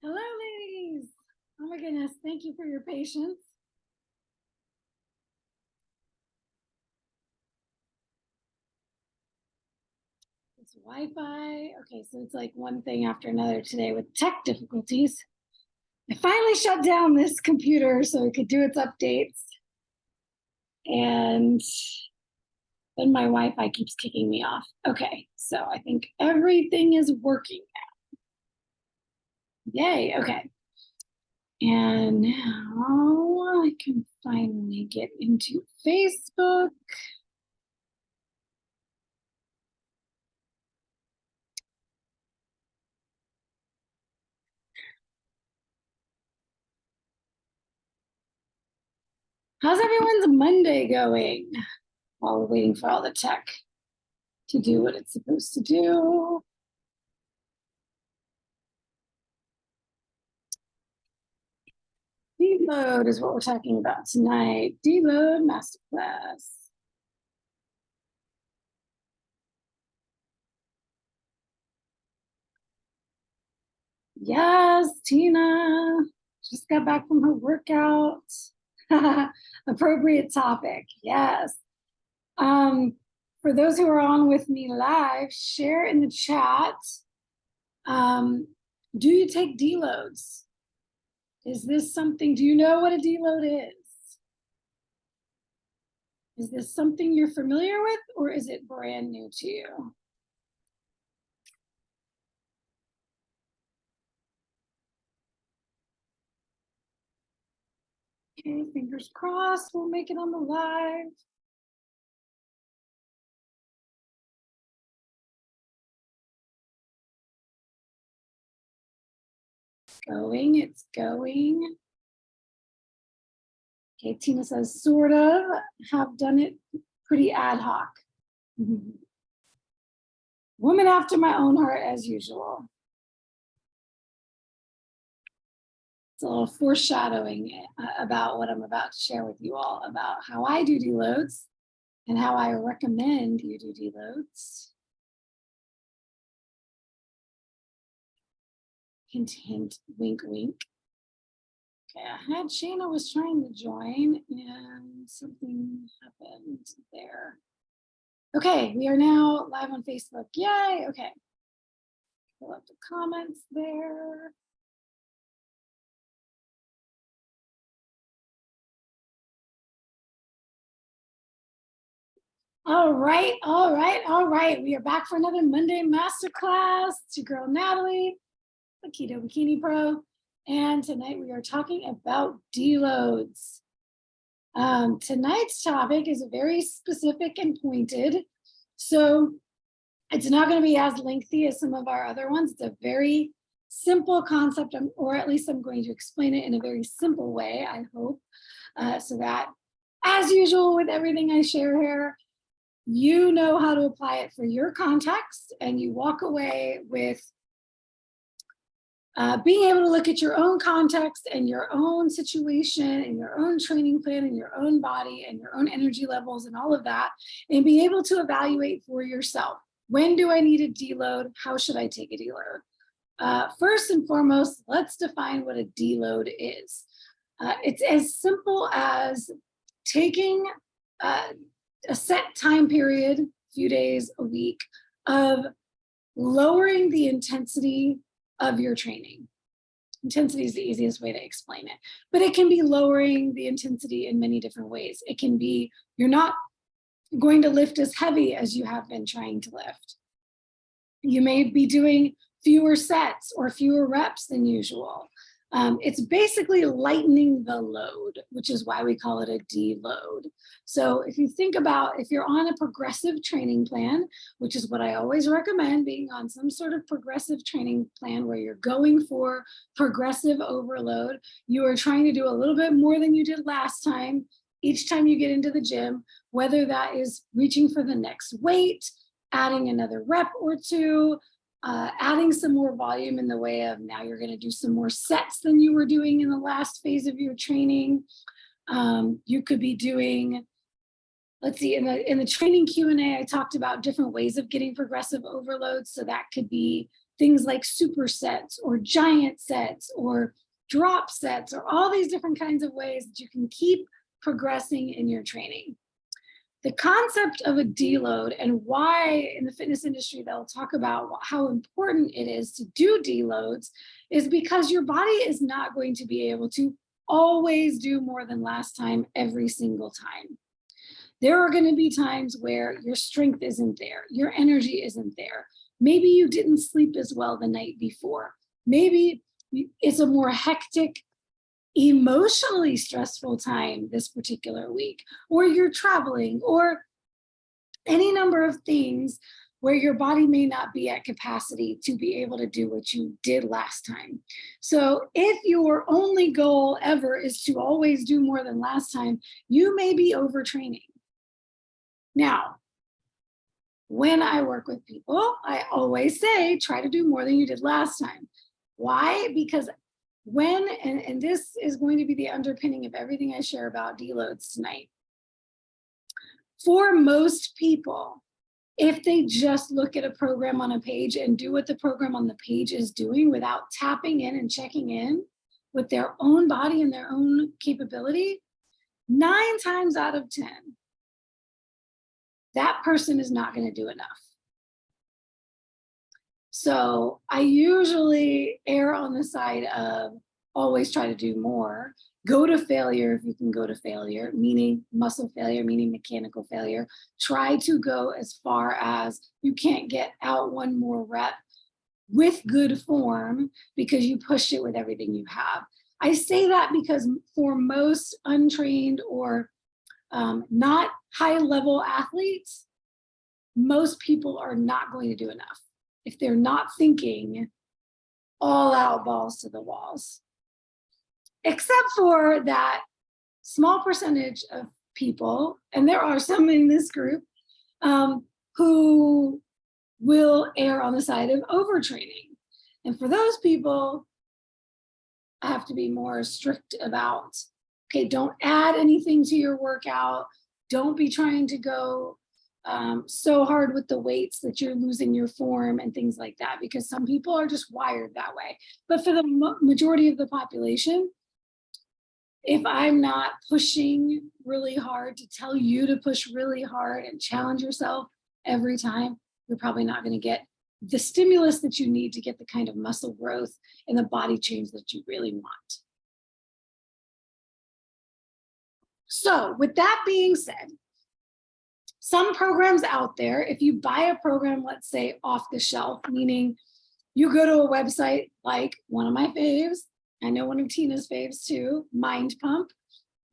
Hello, ladies. Oh my goodness. Thank you for your patience. It's Wi-Fi. Okay, so it's like one thing after another today with tech difficulties. I finally shut down this computer so it could do its updates. And then my Wi-Fi keeps kicking me off. Okay, so I think everything is working now. Yay, okay. And now I can finally get into Facebook. How's everyone's Monday going? While we're waiting for all the tech to do what it's supposed to do. Deload is what we're talking about tonight. Deload Masterclass. Yes, Tina just got back from her workout. Appropriate topic. Yes. For those who are on with me live, share in the chat. Do you take deloads? Is this something, do you know what a deload is? Is this something you're familiar with, or is it brand new to you? Okay, fingers crossed, we'll make it on the live. It's going. Okay, Tina says, sort of, have done it pretty ad hoc. Woman after my own heart, as usual. It's a little foreshadowing about what I'm about to share with you all about how I do deloads and how I recommend you do deloads. Hint, hint, wink, wink. Okay, I had Shana was trying to join and something happened there. Okay, we are now live on Facebook. Yay, okay. Pull up the comments there. All right, all right, all right. We are back for another Monday Masterclass. It's your girl, Natalie, the Keto Bikini Pro. And tonight we are talking about deloads. Tonight's topic is very specific and pointed. So it's not going to be as lengthy as some of our other ones. It's a very simple concept, or at least I'm going to explain it in a very simple way, I hope, so that, as usual with everything I share here, you know how to apply it for your context, and you walk away with being able to look at your own context and your own situation and your own training plan and your own body and your own energy levels and all of that, and be able to evaluate for yourself. When do I need a deload? How should I take a deload? First and foremost, let's define what a deload is. It's as simple as taking a set time period, a few days, a week, of lowering the intensity of your training. Intensity is the easiest way to explain it, but it can be lowering the intensity in many different ways. It can be you're not going to lift as heavy as you have been trying to lift. You may be doing fewer sets or fewer reps than usual. It's basically lightening the load, which is why we call it a deload. So if you think about, if you're on a progressive training plan, which is what I always recommend, being on some sort of progressive training plan where you're going for progressive overload, you are trying to do a little bit more than you did last time, each time you get into the gym, whether that is reaching for the next weight, adding another rep or two, adding some more volume in the way of now you're going to do some more sets than you were doing in the last phase of your training. You could be doing, let's see, in the training Q&A, I talked about different ways of getting progressive overload. So that could be things like supersets or giant sets or drop sets, or all these different kinds of ways that you can keep progressing in your training. The concept of a deload, and why in the fitness industry they'll talk about how important it is to do deloads, is because your body is not going to be able to always do more than last time every single time. There are going to be times where your strength isn't there, your energy isn't there. Maybe you didn't sleep as well the night before. Maybe it's a more hectic, emotionally stressful time this particular week, or you're traveling, or any number of things where your body may not be at capacity to be able to do what you did last time. So if your only goal ever is to always do more than last time, you may be overtraining. Now, when I work with people, I always say, try to do more than you did last time. Why? Because when, and this is going to be the underpinning of everything I share about deloads tonight. For most people, if they just look at a program on a page and do what the program on the page is doing without tapping in and checking in with their own body and their own capability, 9 times out of 10, that person is not going to do enough. So I usually err on the side of always try to do more. Go to failure if you can go to failure, meaning muscle failure, meaning mechanical failure. Try to go as far as you can't get out one more rep with good form because you pushed it with everything you have. I say that because for most untrained or not high-level athletes, most people are not going to do enough if they're not thinking all out, balls to the walls. Except for that small percentage of people, and there are some in this group, who will err on the side of overtraining. And for those people, I have to be more strict about, okay, don't add anything to your workout. Don't be trying to go so hard with the weights that you're losing your form and things like that, because some people are just wired that way. But for the majority of the population, if I'm not pushing really hard to tell you to push really hard and challenge yourself every time, you're probably not going to get the stimulus that you need to get the kind of muscle growth and the body change that you really want. So with that being said, some programs out there, if you buy a program, let's say off the shelf, meaning you go to a website like one of my faves, I know one of Tina's faves too, Mind Pump,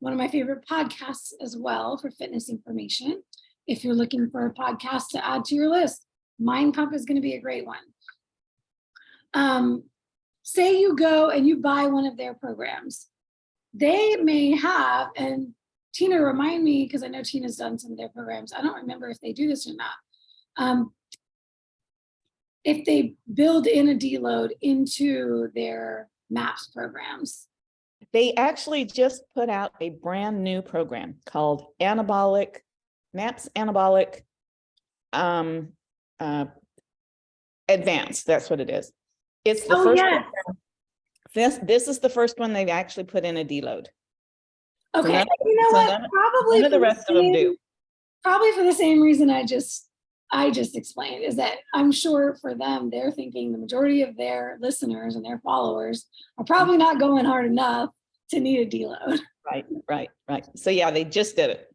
one of my favorite podcasts as well for fitness information. If you're looking for a podcast to add to your list, Mind Pump is going to be a great one. Say you go and you buy one of their programs. They may have, and Tina, remind me, because I know Tina's done some of their programs. I don't remember if they do this or not. If they build in a deload into their MAPS programs. They actually just put out a brand new program called MAPS Anabolic Advanced. That's what it is. It's the first yes. one. This is the first one they've actually put in a deload. Okay, you know what? Probably none of the rest of them do. Probably for the same reason I just explained, is that I'm sure for them, they're thinking the majority of their listeners and their followers are probably not going hard enough to need a deload. Right. So yeah, they just did it.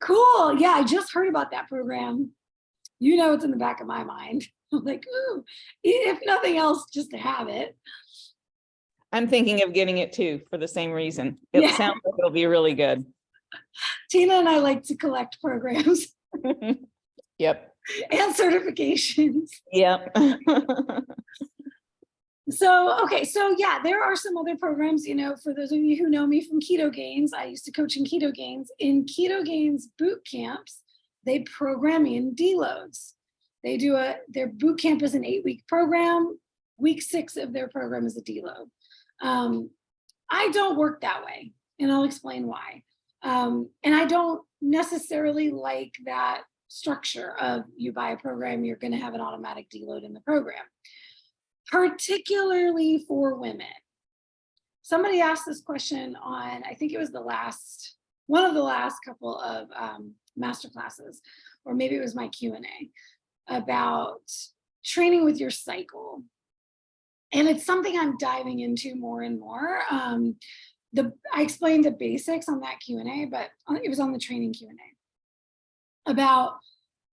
Cool. Yeah, I just heard about that program. You know, it's in the back of my mind. I'm like, ooh, if nothing else, just to have it. I'm thinking of getting it too for the same reason. It sounds like it'll be really good. Tina and I like to collect programs. Yep. And certifications. Yep. So yeah, there are some other programs, you know, for those of you who know me from Keto Gains, I used to coach in Keto Gains. In Keto Gains boot camps, they program in deloads. They do their boot camp is an 8-week program. Week 6 of their program is a deload. I don't work that way, and I'll explain why. And I don't necessarily like that structure of you buy a program, you're going to have an automatic deload in the program. particularly for women. Somebody asked this question on, I think it was one of the last couple of masterclasses, or maybe it was my Q&A, about training with your cycle. And it's something I'm diving into more and more. I explained the basics on that Q&A, but it was on the training Q&A about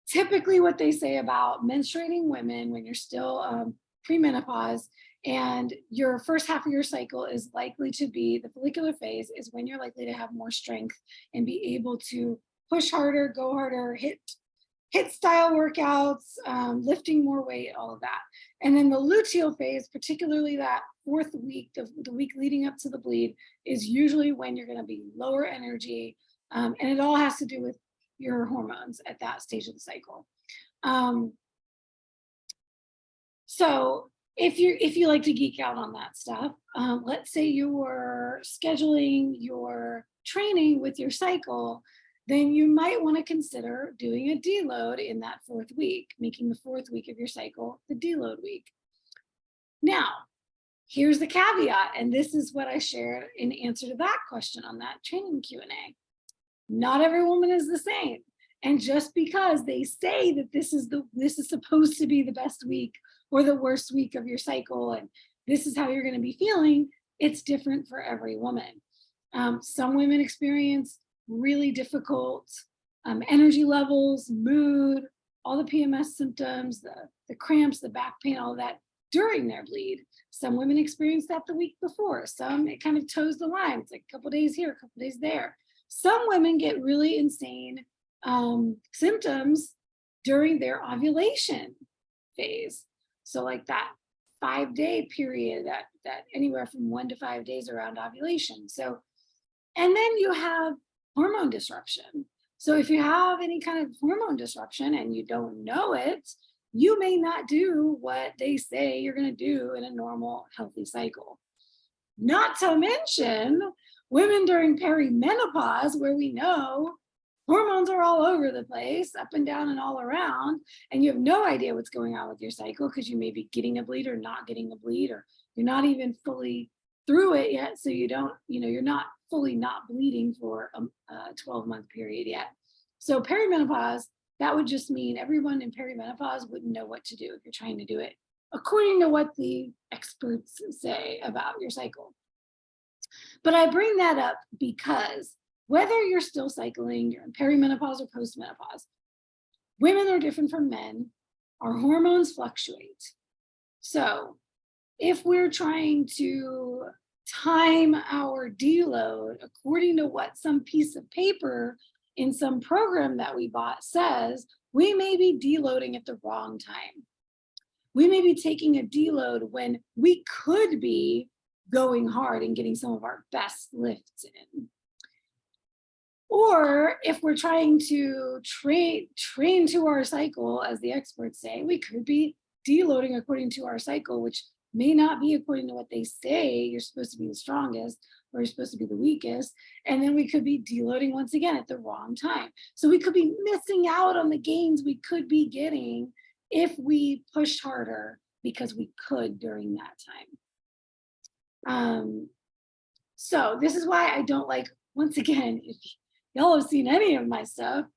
typically what they say about menstruating women when you're still premenopause, and your first half of your cycle is likely to be, the follicular phase is when you're likely to have more strength and be able to push harder, go harder, hit style workouts, lifting more weight, all of that. And then the luteal phase, particularly that fourth week, the week leading up to the bleed, is usually when you're going to be lower energy. And it all has to do with your hormones at that stage of the cycle. So if you like to geek out on that stuff, let's say you were scheduling your training with your cycle, then you might want to consider doing a deload in that fourth week, making the fourth week of your cycle the deload week. Now, here's the caveat, and this is what I shared in answer to that question on that training Q&A. Not every woman is the same. And just because they say that this is supposed to be the best week or the worst week of your cycle, and this is how you're going to be feeling, it's different for every woman. Some women experience really difficult energy levels, mood, all the PMS symptoms, the cramps, the back pain, all of that during their bleed. Some women experience that the week before. Some, it kind of toes the line. It's like a couple days here, a couple days there. Some women get really insane symptoms during their ovulation phase. So like that 5-day period, that anywhere from 1 to 5 days around ovulation. So, and then you have hormone disruption. So if you have any kind of hormone disruption and you don't know it, you may not do what they say you're going to do in a normal, healthy cycle. Not to mention women during perimenopause, where we know hormones are all over the place, up and down and all around, and you have no idea what's going on with your cycle because you may be getting a bleed or not getting a bleed, or you're not even fully through it yet. So you don't, you're not fully not bleeding for a 12-month period yet. So perimenopause, that would just mean everyone in perimenopause wouldn't know what to do if you're trying to do it according to what the experts say about your cycle. But I bring that up because whether you're still cycling, you're in perimenopause or postmenopause, women are different from men. Our hormones fluctuate. So if we're trying to time our deload according to what some piece of paper in some program that we bought says, we may be deloading at the wrong time. We may be taking a deload when we could be going hard and getting some of our best lifts in. Or if we're trying to train to our cycle, as the experts say, we could be deloading according to our cycle, which may not be according to what they say you're supposed to be the strongest or you're supposed to be the weakest. And then we could be deloading once again at the wrong time. So we could be missing out on the gains we could be getting if we pushed harder because we could during that time. So this is why I don't like, once again, if y'all have seen any of my stuff,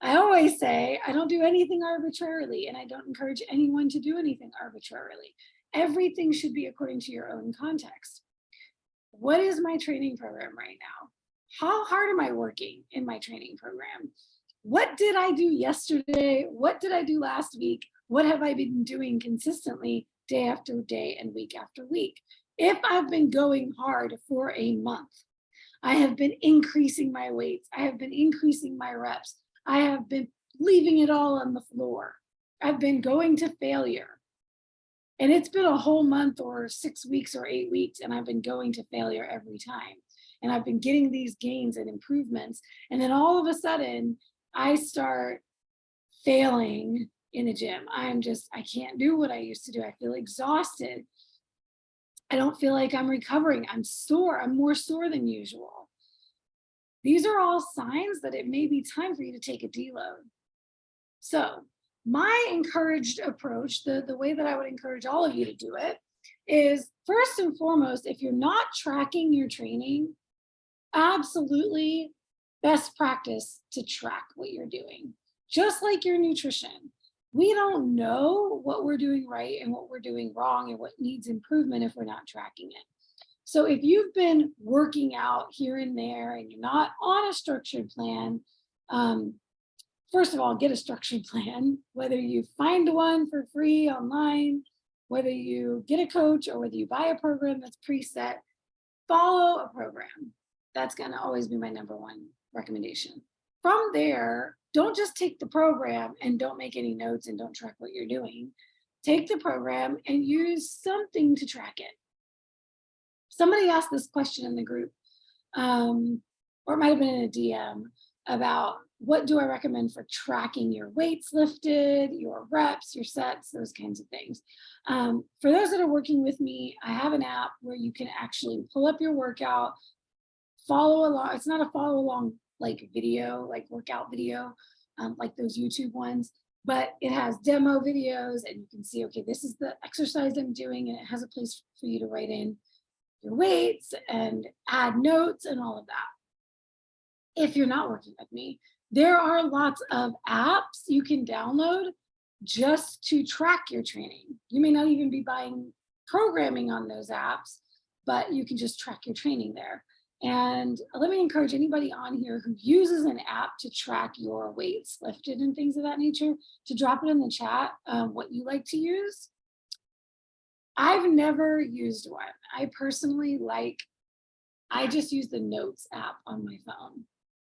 I always say I don't do anything arbitrarily, and I don't encourage anyone to do anything arbitrarily. Everything should be according to your own context. What is my training program right now? How hard am I working in my training program? What did I do yesterday? What did I do last week? What have I been doing consistently day after day and week after week? If I've been going hard for a month, I have been increasing my weights. I have been increasing my reps. I have been leaving it all on the floor. I've been going to failure. And it's been a whole month or 6 weeks or 8 weeks, and I've been going to failure every time. And I've been getting these gains and improvements. And then all of a sudden, I start failing in the gym. I can't do what I used to do. I feel exhausted. I don't feel like I'm recovering. I'm sore. I'm more sore than usual. These are all signs that it may be time for you to take a deload. So My encouraged approach, the way that I would encourage all of you to do it, is first and foremost, if you're not tracking your training, absolutely best practice to track what you're doing. Just like your nutrition. We don't know what we're doing right and what we're doing wrong and what needs improvement if we're not tracking it. So if you've been working out here and there and you're not on a structured plan, first of all, get a structured plan, whether you find one for free online, whether you get a coach or whether you buy a program that's preset, follow a program. That's going to always be my number one recommendation. From there, don't just take the program and don't make any notes and don't track what you're doing. Take the program and use something to track it. Somebody asked this question in the group, or it might have been in a DM, about what do I recommend for tracking your weights lifted, your reps, your sets, those kinds of things. For those that are working with me, I have an app where you can actually pull up your workout, follow along. It's not a follow along like video, like workout video, like those YouTube ones, but it has demo videos and you can see, okay, this is the exercise I'm doing, and it has a place for you to write in your weights and add notes and all of that. If you're not working with me, there are lots of apps you can download just to track your training. You may not even be buying programming on those apps, but you can just track your training there. And let me encourage anybody on here who uses an app to track your weights lifted and things of that nature to drop it in the chat what you like to use. I've never used one. I personally I just use the Notes app on my phone.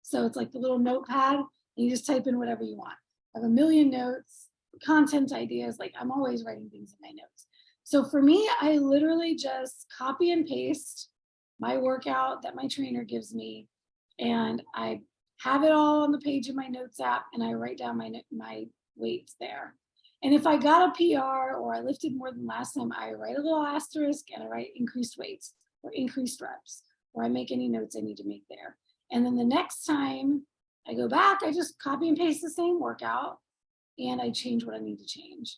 So it's like the little notepad, and you just type in whatever you want. I have a million notes, content ideas, like I'm always writing things in my notes. So for me, I literally just copy and paste my workout that my trainer gives me, and I have it all on the page of my Notes app, and I write down my weights there. And if I got a PR or I lifted more than last time, I write a little asterisk and I write increased weights or increased reps, or I make any notes I need to make there. And then the next time I go back, I just copy and paste the same workout and I change what I need to change.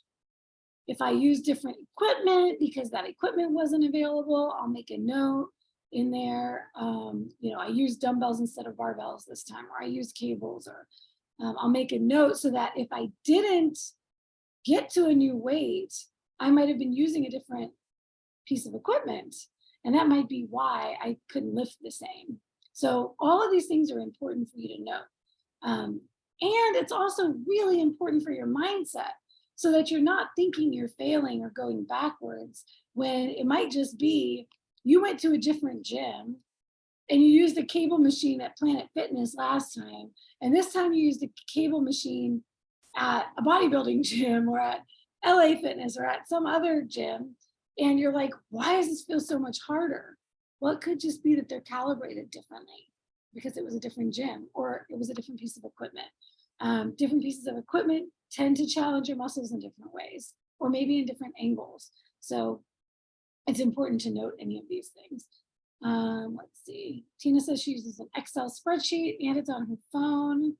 If I use different equipment because that equipment wasn't available, I'll make a note in there. I use dumbbells instead of barbells this time, or I use cables, or I'll make a note so that if I didn't get to a new weight, I might have been using a different piece of equipment. And that might be why I couldn't lift the same. So all of these things are important for you to know. And it's also really important for your mindset so that you're not thinking you're failing or going backwards, when it might just be you went to a different gym and you used a cable machine at Planet Fitness last time. And this time you used a cable machine at a bodybuilding gym or at LA Fitness or at some other gym. And you're like, why does this feel so much harder? Well, it could just be that they're calibrated differently because it was a different gym or it was a different piece of equipment. Different pieces of equipment tend to challenge your muscles in different ways, or maybe in different angles. So it's important to note any of these things. Let's see. Tina says she uses an Excel spreadsheet and it's on her phone.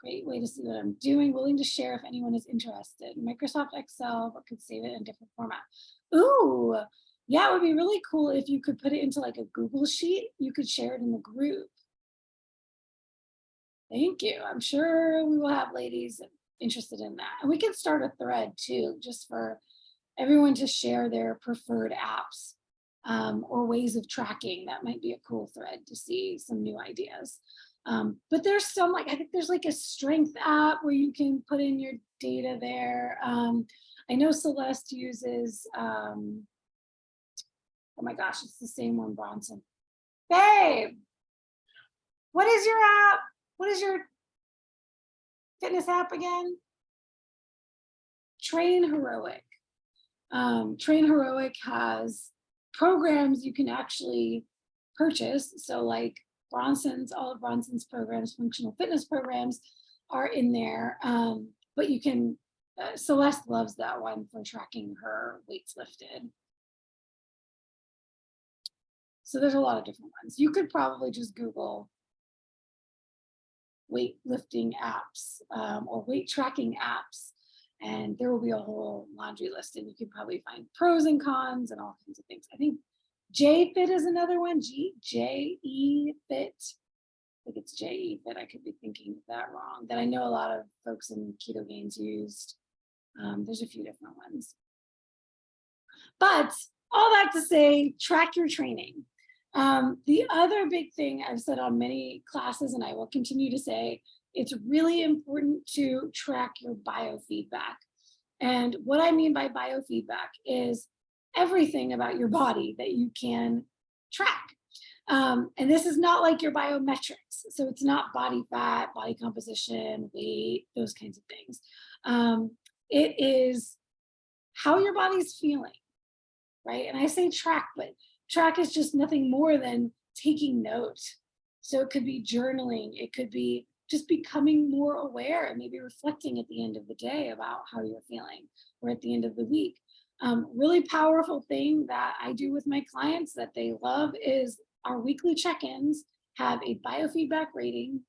Great way to see what I'm doing. Willing to share if anyone is interested. Microsoft Excel, but could save it in a different format. Ooh, yeah, it would be really cool if you could put it into like a Google Sheet. You could share it in the group. Thank you. I'm sure we will have ladies interested in that. And we can start a thread too, just for everyone to share their preferred apps or ways of tracking. That might be a cool thread to see some new ideas. But there's some, I think there's like a strength app where you can put in your data there. I know Celeste uses, oh my gosh, it's the same one, Bronson. Babe, what is your app? What is your fitness app again? Train Heroic. Train Heroic has programs you can actually purchase. So like all of Bronson's programs, functional fitness programs are in there. But you can, Celeste loves that one for tracking her weights lifted. So there's a lot of different ones. You could probably just Google weightlifting apps or weight tracking apps. And there will be a whole laundry list, and you can probably find pros and cons and all kinds of things. I think JFit is another one. J-E Fit. I think it's J-E Fit. I could be thinking that wrong. That I know a lot of folks in Keto Gains used. There's a few different ones. But all that to say, track your training. The other big thing I've said on many classes, and I will continue to say, it's really important to track your biofeedback. And what I mean by biofeedback is everything about your body that you can track. And this is not like your biometrics. So it's not body fat, body composition, weight, those kinds of things. It is how your body's feeling, right? And I say track, but track is just nothing more than taking note. So it could be journaling. It could be just becoming more aware and maybe reflecting at the end of the day about how you're feeling, or at the end of the week. Really powerful thing that I do with my clients that they love is our weekly check-ins have a biofeedback rating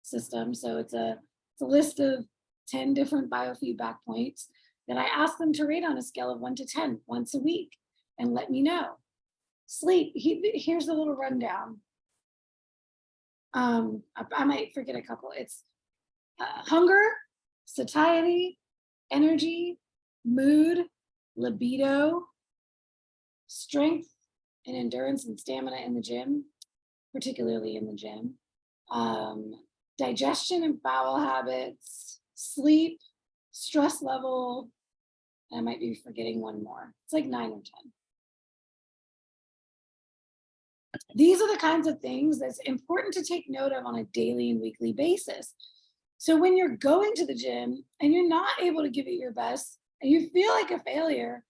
system. So it's a list of 10 different biofeedback points that I ask them to rate on a scale of 1 to 10 once a week and let me know. Sleep, here's a little rundown. I might forget a couple. It's hunger, satiety, energy, mood, libido, strength and endurance and stamina in the gym, particularly in the gym, digestion and bowel habits, sleep, stress level, and I might be forgetting one more. It's like 9 or 10. These are the kinds of things that's important to take note of on a daily and weekly basis. So when you're going to the gym and you're not able to give it your best and you feel like a failure,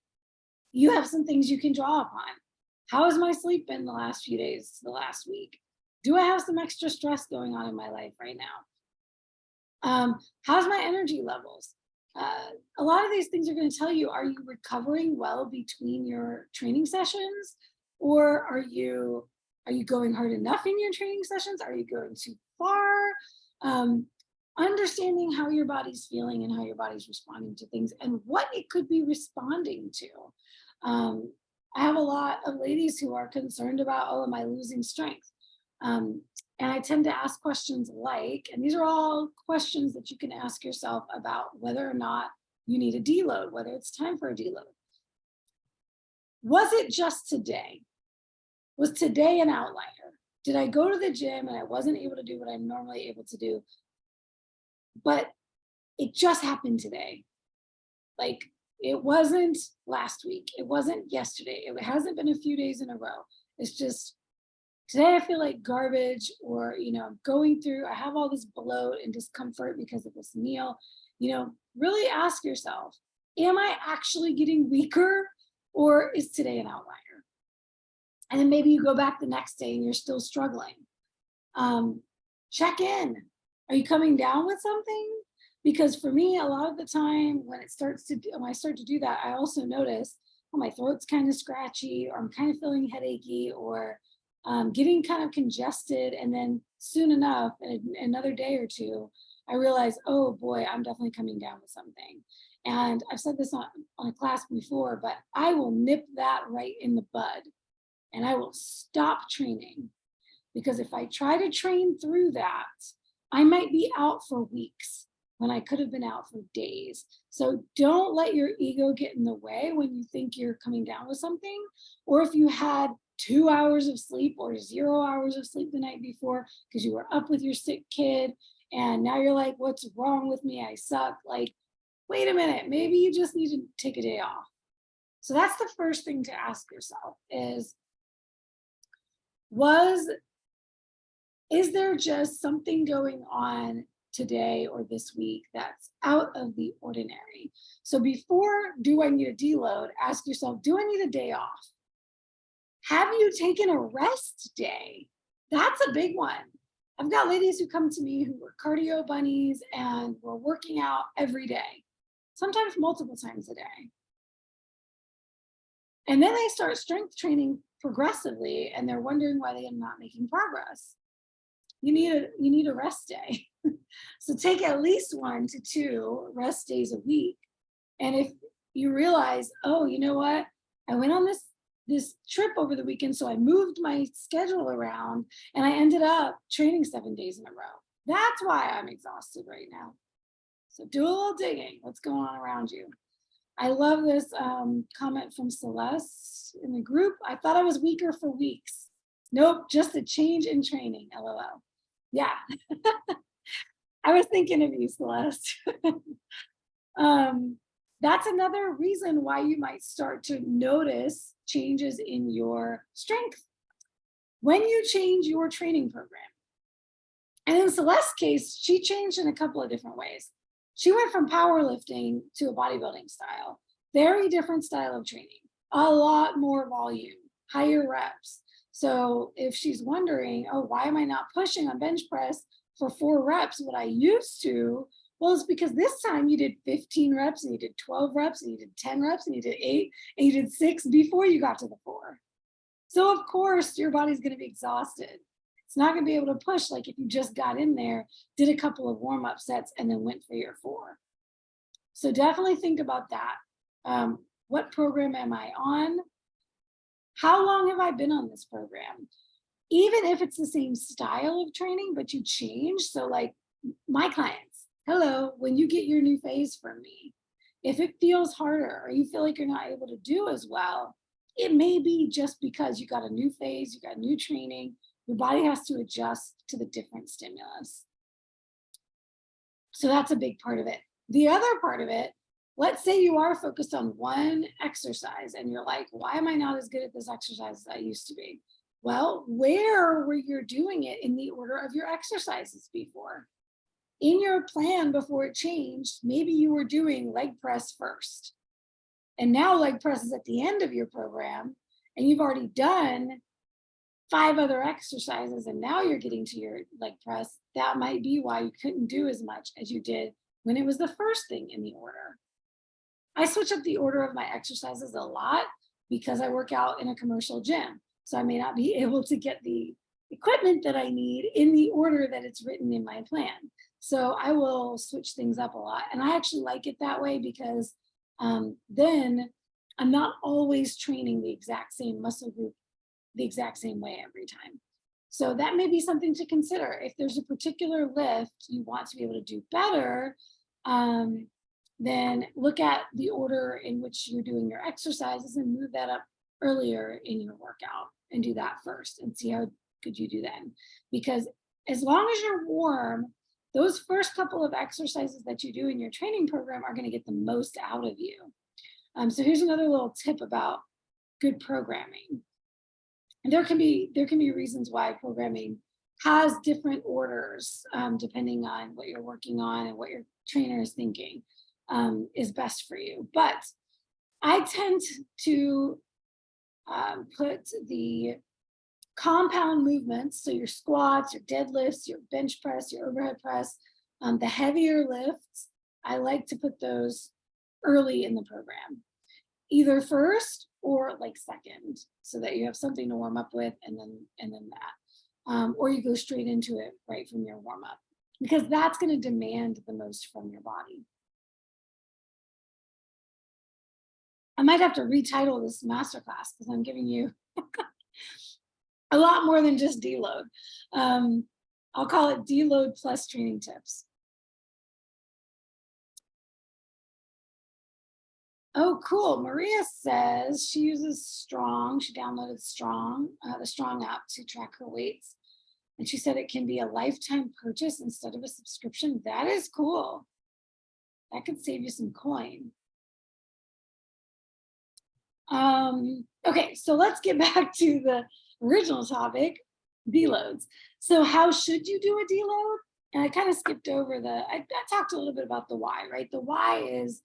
you have some things you can draw upon. How has my sleep been the last few days, the last week? Do I have some extra stress going on in my life right now? How's my energy levels? A lot of these things are going to tell you, are you recovering well between your training sessions? Or are you going hard enough in your training sessions? Are you going too far? Understanding how your body's feeling and how your body's responding to things and what it could be responding to. I have a lot of ladies who are concerned about, oh, am I losing strength? And I tend to ask questions like, and these are all questions that you can ask yourself about whether or not you need a deload, whether it's time for a deload. Was it just today? Was today an outlier? Did I go to the gym and I wasn't able to do what I'm normally able to do, but it just happened today? Like, it wasn't last week. It wasn't yesterday. It hasn't been a few days in a row. It's just today I feel like garbage, or, I'm going through, I have all this bloat and discomfort because of this meal. Really ask yourself, am I actually getting weaker, or is today an outlier? And then maybe you go back the next day and you're still struggling. Check in. Are you coming down with something? Because for me, a lot of the time when I start to do that, I also notice, oh, my throat's kind of scratchy, or I'm kind of feeling headachy, or getting kind of congested. And then soon enough, in another day or two, I realize, oh boy, I'm definitely coming down with something. And I've said this on a class before, but I will nip that right in the bud and I will stop training. Because if I try to train through that, I might be out for weeks when I could have been out for days. So don't let your ego get in the way when you think you're coming down with something, or if you had 2 hours of sleep or 0 hours of sleep the night before because you were up with your sick kid, and now you're like, what's wrong with me? I suck. Like, wait a minute, maybe you just need to take a day off. So that's the first thing to ask yourself is there just something going on today or this week that's out of the ordinary? So before, do I need a deload? Ask yourself, do I need a day off? Have you taken a rest day? That's a big one. I've got ladies who come to me who were cardio bunnies and were working out every day, sometimes multiple times a day. And then they start strength training progressively and they're wondering why they are not making progress. You need a rest day. So take at least 1 to 2 rest days a week. And if you realize, oh, you know what? I went on this trip over the weekend, so I moved my schedule around and I ended up training 7 days in a row. That's why I'm exhausted right now. So do a little digging. What's going on around you? I love this comment from Celeste in the group. I thought I was weaker for weeks. Nope, just a change in training, LOL. Yeah, I was thinking of you, Celeste. That's another reason why you might start to notice changes in your strength when you change your training program. And in Celeste's case, she changed in a couple of different ways. She went from powerlifting to a bodybuilding style, very different style of training, a lot more volume, higher reps. So if she's wondering, oh, why am I not pushing on bench press for 4 reps, what I used to? Well, it's because this time you did 15 reps and you did 12 reps and you did 10 reps and you did 8 and you did 6 before you got to the 4. So of course your body's going to be exhausted. It's not going to be able to push like if you just got in there, did a couple of warm-up sets and then went for your 4. So definitely think about that. What program am I on? How long have I been on this program? Even if it's the same style of training, but you change. So like my clients, hello, when you get your new phase from me, if it feels harder or you feel like you're not able to do as well, it may be just because you got a new phase, you got new training, your body has to adjust to the different stimulus. So that's a big part of it. The other part of it, let's say you are focused on one exercise and you're like, why am I not as good at this exercise as I used to be? Well, where were you doing it in the order of your exercises before? In your plan before it changed, maybe you were doing leg press first. And now leg press is at the end of your program and you've already done 5 other exercises and now you're getting to your leg press. That might be why you couldn't do as much as you did when it was the first thing in the order. I switch up the order of my exercises a lot because I work out in a commercial gym. So I may not be able to get the equipment that I need in the order that it's written in my plan. So I will switch things up a lot. And I actually like it that way because then I'm not always training the exact same muscle group the exact same way every time. So that may be something to consider. If there's a particular lift you want to be able to do better, then look at the order in which you're doing your exercises and move that up earlier in your workout and do that first and see how good you do then. Because as long as you're warm, those first couple of exercises that you do in your training program are going to get the most out of you. So here's another little tip about good programming. And there can be reasons why programming has different orders depending on what you're working on and what your trainer is thinking is best for you. But I tend to put the compound movements, so your squats, your deadlifts, your bench press, your overhead press, the heavier lifts, I like to put those early in the program, either first or like second, so that you have something to warm up with and then that. Or you go straight into it right from your warm up, because that's going to demand the most from your body. I might have to retitle this masterclass because I'm giving you a lot more than just deload. I'll call it deload plus training tips. Oh, cool. Maria says she uses Strong. She downloaded Strong, the Strong app to track her weights. And she said it can be a lifetime purchase instead of a subscription. That is cool. That could save you some coin. Okay, so let's get back to the original topic, deloads. So how should you do a deload? And I kind of skipped over I talked a little bit about the why, right? The why is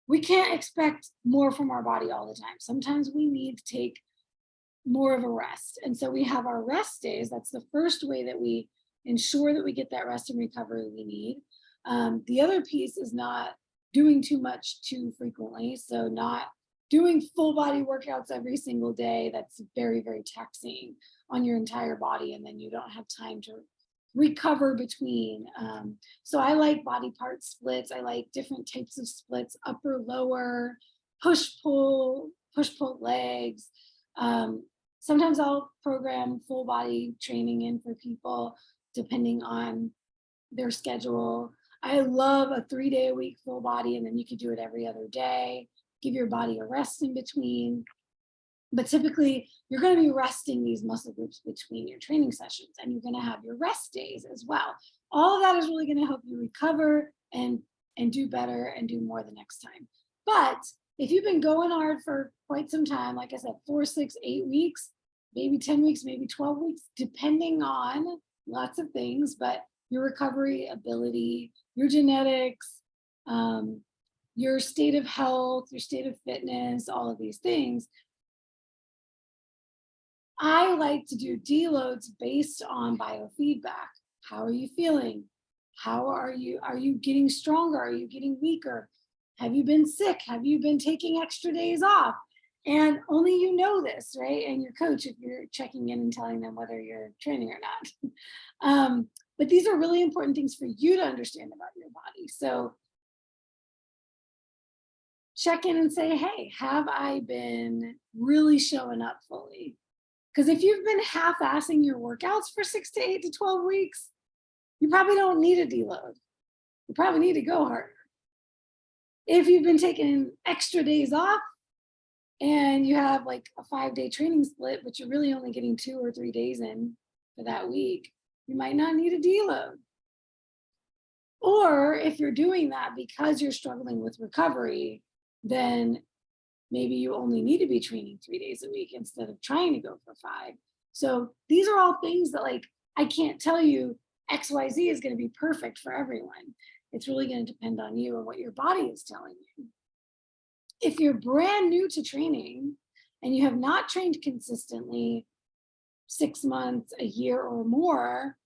we can't expect more from our body all the time. Sometimes we need to take more of a rest. And so we have our rest days. That's the first way that we ensure that we get that rest and recovery we need. The other piece is not doing too much too frequently. So not doing full body workouts every single day. That's very, very taxing on your entire body. And then you don't have time to recover between. So I like body part splits. I like different types of splits, upper, lower, push pull legs. Sometimes I'll program full body training in for people depending on their schedule. I love a 3-day a week full body, and then you could do it every other day. Give your body a rest in between. But typically, you're going to be resting these muscle groups between your training sessions, and you're going to have your rest days as well. All of that is really going to help you recover and do better and do more the next time. But if you've been going hard for quite some time, like I said, 4, 6, 8 weeks, maybe 10 weeks, maybe 12 weeks, depending on lots of things, but your recovery ability, your genetics, your state of health, your state of fitness, all of these things. I like to do deloads based on biofeedback. How are you feeling? How are you getting stronger? Are you getting weaker? Have you been sick? Have you been taking extra days off? And only you know this, right? And your coach, if you're checking in and telling them whether you're training or not. But these are really important things for you to understand about your body. So check in and say, hey, have I been really showing up fully? Because if you've been half-assing your workouts for 6 to 8 to 12 weeks, you probably don't need a deload. You probably need to go harder. If you've been taking extra days off and you have like a 5-day training split, but you're really only getting 2 or 3 days in for that week, you might not need a deload. Or if you're doing that because you're struggling with recovery, then maybe you only need to be training 3 days a week instead of trying to go for 5. So these are all things that, like, I can't tell you XYZ is going to be perfect for everyone. It's really going to depend on you and what your body is telling you. If you're brand new to training and you have not trained consistently 6 months, a year or more,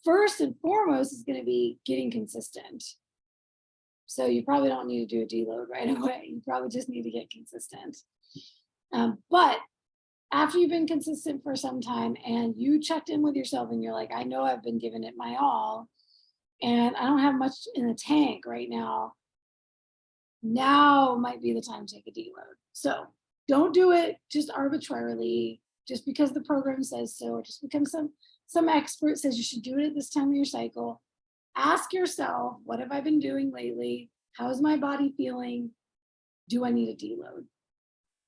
first and foremost is going to be getting consistent. So you probably don't need to do a deload right away. You probably just need to get consistent. But after you've been consistent for some time and you checked in with yourself and you're like, I know I've been giving it my all and I don't have much in the tank right now. Now might be the time to take a deload. So don't do it just arbitrarily, just because the program says so, or just because some expert says you should do it at this time of your cycle. Ask yourself, what have I been doing lately? How is my body feeling? Do I need a deload?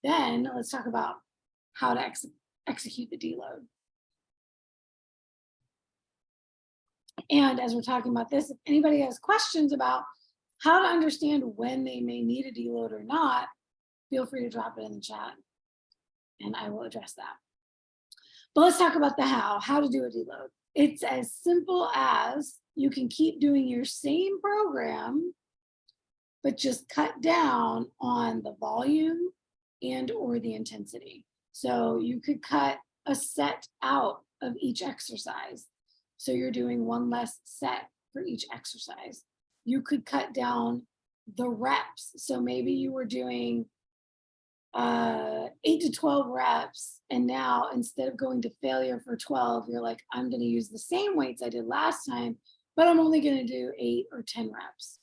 Then let's talk about how to execute the deload. And as we're talking about this, if anybody has questions about how to understand when they may need a deload or not, feel free to drop it in the chat and I will address that. But let's talk about the how to do a deload. It's as simple as you can keep doing your same program, but just cut down on the volume and or the intensity. So you could cut a set out of each exercise. So you're doing one less set for each exercise. You could cut down the reps. So maybe you were doing 8 to 12 reps, and now instead of going to failure for 12, you're like, I'm going to use the same weights I did last time, but I'm only going to do 8 or 10 reps.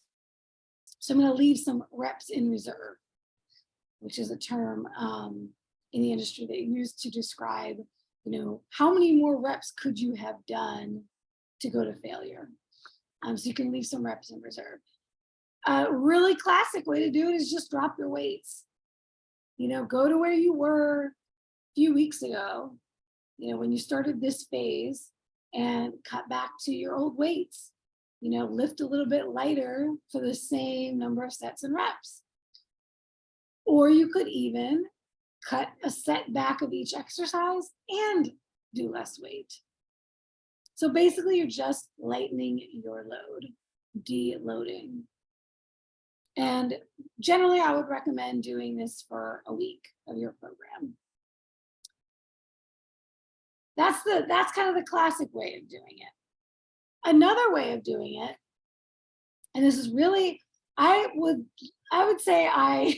So I'm going to leave some reps in reserve, which is a term in the industry that you use to describe, how many more reps could you have done to go to failure? So you can leave some reps in reserve. A really classic way to do it is just drop your weights. Go to where you were a few weeks ago, when you started this phase, and cut back to your old weights. Lift a little bit lighter for the same number of sets and reps. Or you could even cut a set back of each exercise and do less weight. So basically, you're just lightening your load, deloading. And generally, I would recommend doing this for a week of your program. That's kind of the classic way of doing it. Another way of doing it, and this is really, I would say I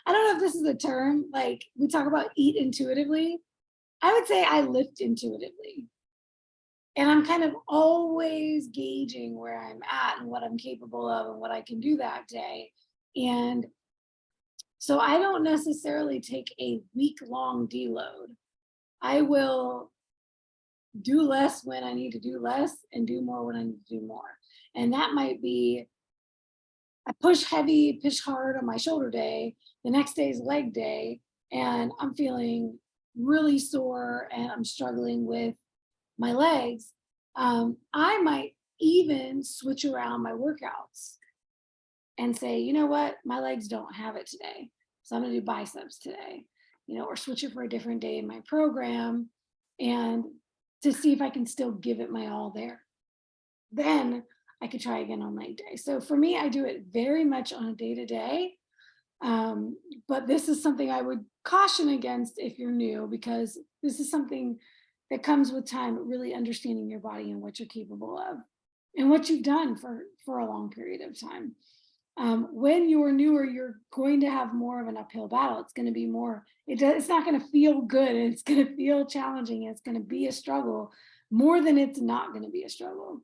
don't know if this is a term, like we talk about eat intuitively. I would say I lift intuitively. And I'm kind of always gauging where I'm at and what I'm capable of and what I can do that day. And so I don't necessarily take a week-long deload. I will do less when I need to do less and do more when I need to do more. And that might be I push heavy, push hard on my shoulder day. The next day is leg day, and I'm feeling really sore and I'm struggling with my legs. I might even switch around my workouts and say, you know what, my legs don't have it today. So I'm going to do biceps today, or switch it for a different day in my program and to see if I can still give it my all there. Then I could try again on leg day. So for me, I do it very much on a day to day. But this is something I would caution against if you're new, because this is something that comes with time, really understanding your body and what you're capable of and what you've done for a long period of time. When you're newer, you're going to have more of an uphill battle. It's going to be more, it's not going to feel good. And it's going to feel challenging. It's going to be a struggle more than it's not going to be a struggle.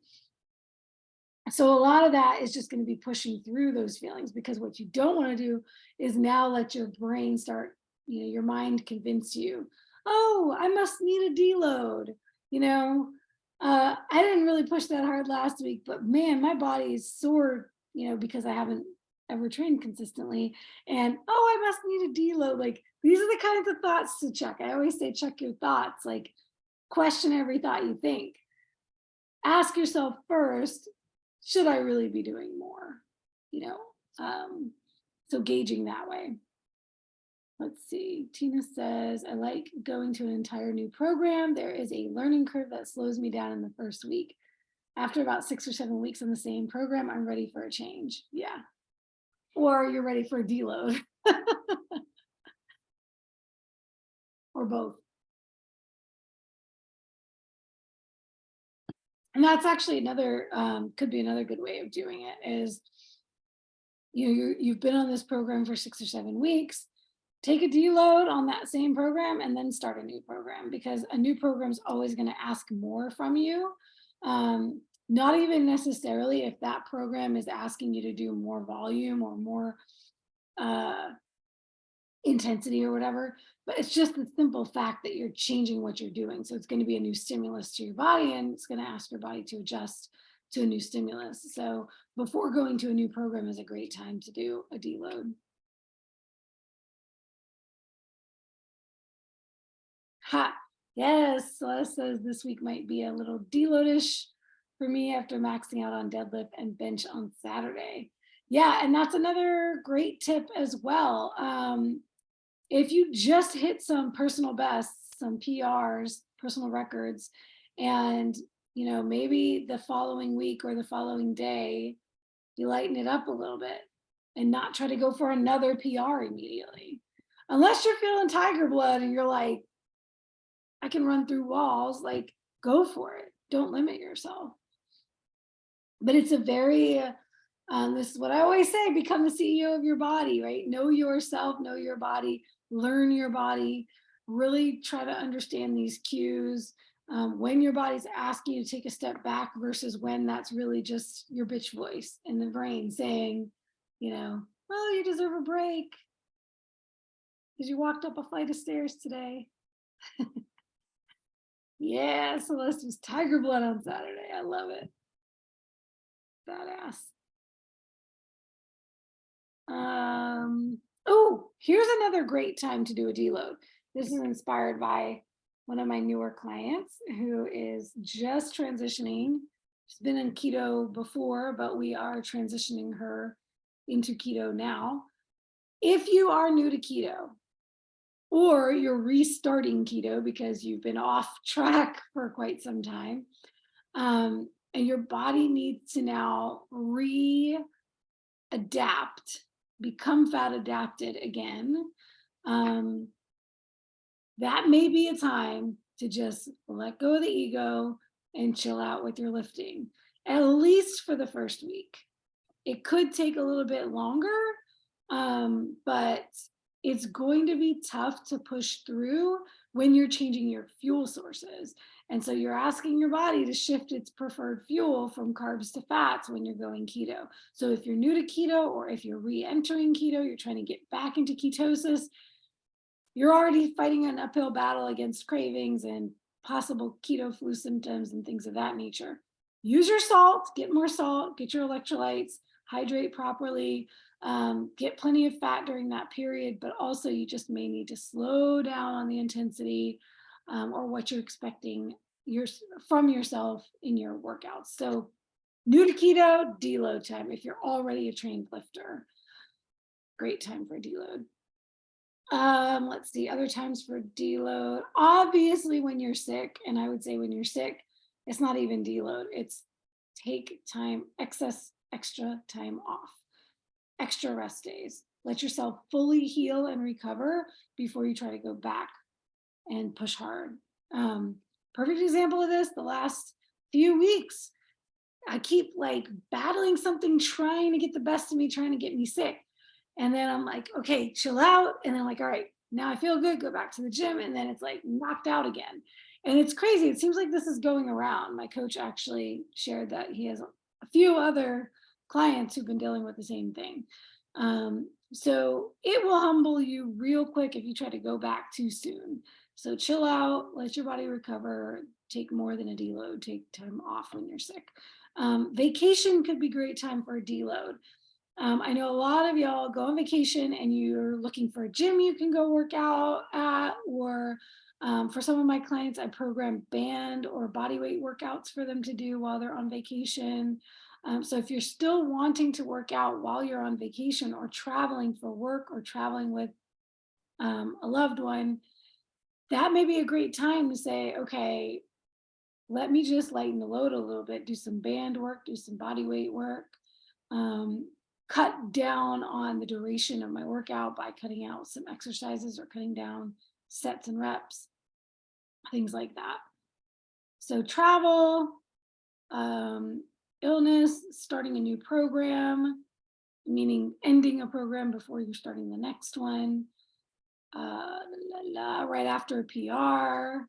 So a lot of that is just going to be pushing through those feelings, because what you don't want to do is now let your brain start, your mind convince you, oh, I must need a deload. I didn't really push that hard last week, but man, my body is sore, because I haven't ever trained consistently. And oh, I must need a deload. Like, these are the kinds of thoughts to check. I always say, check your thoughts, like question every thought you think. Ask yourself first, should I really be doing more? So gauging that way. Let's see. Tina says, I like going to an entire new program. There is a learning curve that slows me down in the first week. After about 6 or 7 weeks on the same program, I'm ready for a change. Yeah. Or you're ready for a deload. Or both. And that's actually another, could be another good way of doing it is, you've been on this program for 6 or 7 weeks, take a deload on that same program and then start a new program, because a new program is always going to ask more from you. Not even necessarily if that program is asking you to do more volume or more intensity or whatever, but it's just the simple fact that you're changing what you're doing. So it's going to be a new stimulus to your body, and it's going to ask your body to adjust to a new stimulus. So before going to a new program is a great time to do a deload. Ha, yes, Celeste says this week might be a little deloadish for me after maxing out on deadlift and bench on Saturday. Yeah, and that's another great tip as well. If you just hit some personal bests, some PRs, personal records, and maybe the following week or the following day, you lighten it up a little bit and not try to go for another PR immediately. Unless you're feeling tiger blood and you're like, I can run through walls, like, go for it. Don't limit yourself. But it's a very, this is what I always say, become the CEO of your body, right? Know yourself, know your body, learn your body, really try to understand these cues. When your body's asking you to take a step back versus when that's really just your bitch voice in the brain saying, oh, you deserve a break because you walked up a flight of stairs today. Yeah, Celeste was tiger blood on Saturday. I love it. Badass. Oh, here's another great time to do a deload. This is inspired by one of my newer clients who is just transitioning. She's been in keto before, but we are transitioning her into keto now. If you are new to keto, or you're restarting keto because you've been off track for quite some time, and your body needs to now readapt, become fat adapted again, that may be a time to just let go of the ego and chill out with your lifting, at least for the first week. It could take a little bit longer, but it's going to be tough to push through when you're changing your fuel sources. And so you're asking your body to shift its preferred fuel from carbs to fats when you're going keto. So if you're new to keto, or if you're re-entering keto, you're trying to get back into ketosis, you're already fighting an uphill battle against cravings and possible keto flu symptoms and things of that nature. Use your salt, get more salt, get your electrolytes, hydrate properly, get plenty of fat during that period, but also you just may need to slow down on the intensity or what you're expecting from yourself in your workouts. So new to keto, deload time. If you're already a trained lifter, great time for deload. Let's see, other times for deload. Obviously, when you're sick, and I would say when you're sick, it's not even deload. It's take time, extra time off, extra rest days. Let yourself fully heal and recover before you try to go back and push hard. Perfect example of this, the last few weeks, I keep like battling something, trying to get the best of me, trying to get me sick. And then I'm like, okay, chill out. And then I'm like, all right, now I feel good, go back to the gym. And then it's like knocked out again. And it's crazy. It seems like this is going around. My coach actually shared that he has a few other clients who've been dealing with the same thing. So it will humble you real quick if you try to go back too soon. So chill out, let your body recover, take more than a deload, take time off when you're sick. Vacation could be a great time for a deload. I know a lot of y'all go on vacation and you're looking for a gym you can go work out at, or for some of my clients, I program band or body weight workouts for them to do while they're on vacation. So if you're still wanting to work out while you're on vacation or traveling for work or traveling with a loved one, that may be a great time to say, okay, let me just lighten the load a little bit, do some band work, do some body weight work, cut down on the duration of my workout by cutting out some exercises or cutting down sets and reps, things like that. So travel, illness, starting a new program, meaning ending a program before you're starting the next one, right after a PR,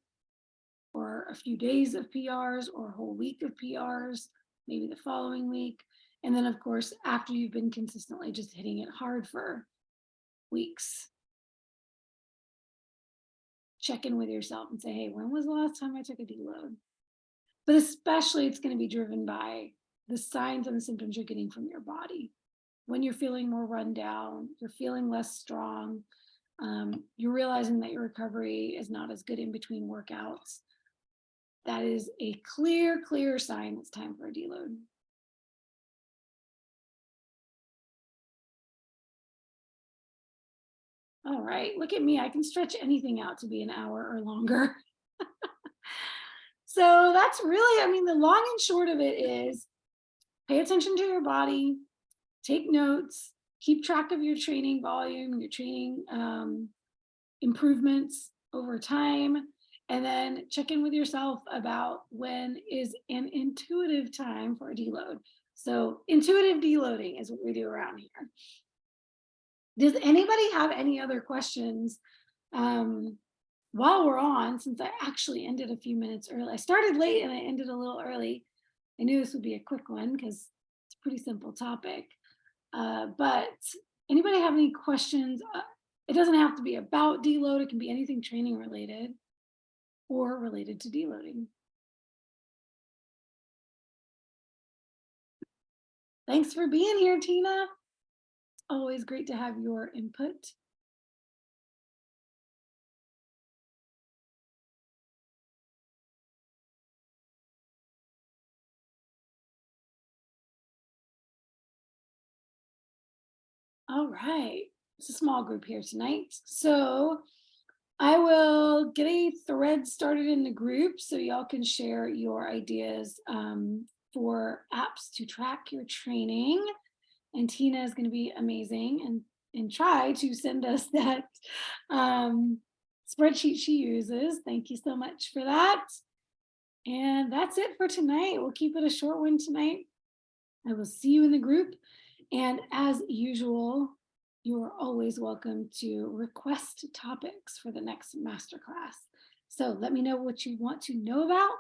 or a few days of PRs, or a whole week of PRs, maybe the following week. And then of course, after you've been consistently just hitting it hard for weeks, check in with yourself and say, hey, when was the last time I took a deload? But especially it's going to be driven by the signs and the symptoms you're getting from your body. When you're feeling more run down, you're feeling less strong, you're realizing that your recovery is not as good in between workouts, that is a clear sign it's time for a deload. All right, look at me. I can stretch anything out to be an hour or longer. So that's really, I mean, the long and short of it is pay attention to your body, take notes, keep track of your training volume, your training improvements over time, and then check in with yourself about when is an intuitive time for a deload. So intuitive deloading is what we do around here. Does anybody have any other questions while we're on, since I actually ended a few minutes early? I started late and I ended a little early. I knew this would be a quick one because it's a pretty simple topic. But anybody have any questions? It doesn't have to be about deload. It can be anything training related or related to deloading. Thanks for being here, Tina. It's always great to have your input. All right, it's a small group here tonight. So I will get a thread started in the group so y'all can share your ideas for apps to track your training. And Tina is going to be amazing and try to send us that spreadsheet she uses. Thank you so much for that. And that's it for tonight. We'll keep it a short one tonight. I will see you in the group. And as usual, you are always welcome to request topics for the next masterclass. So let me know what you want to know about,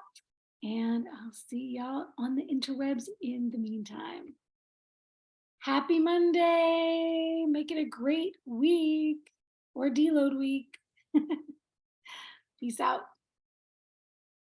and I'll see y'all on the interwebs in the meantime. Happy Monday. Make it a great week or deload week. Peace out.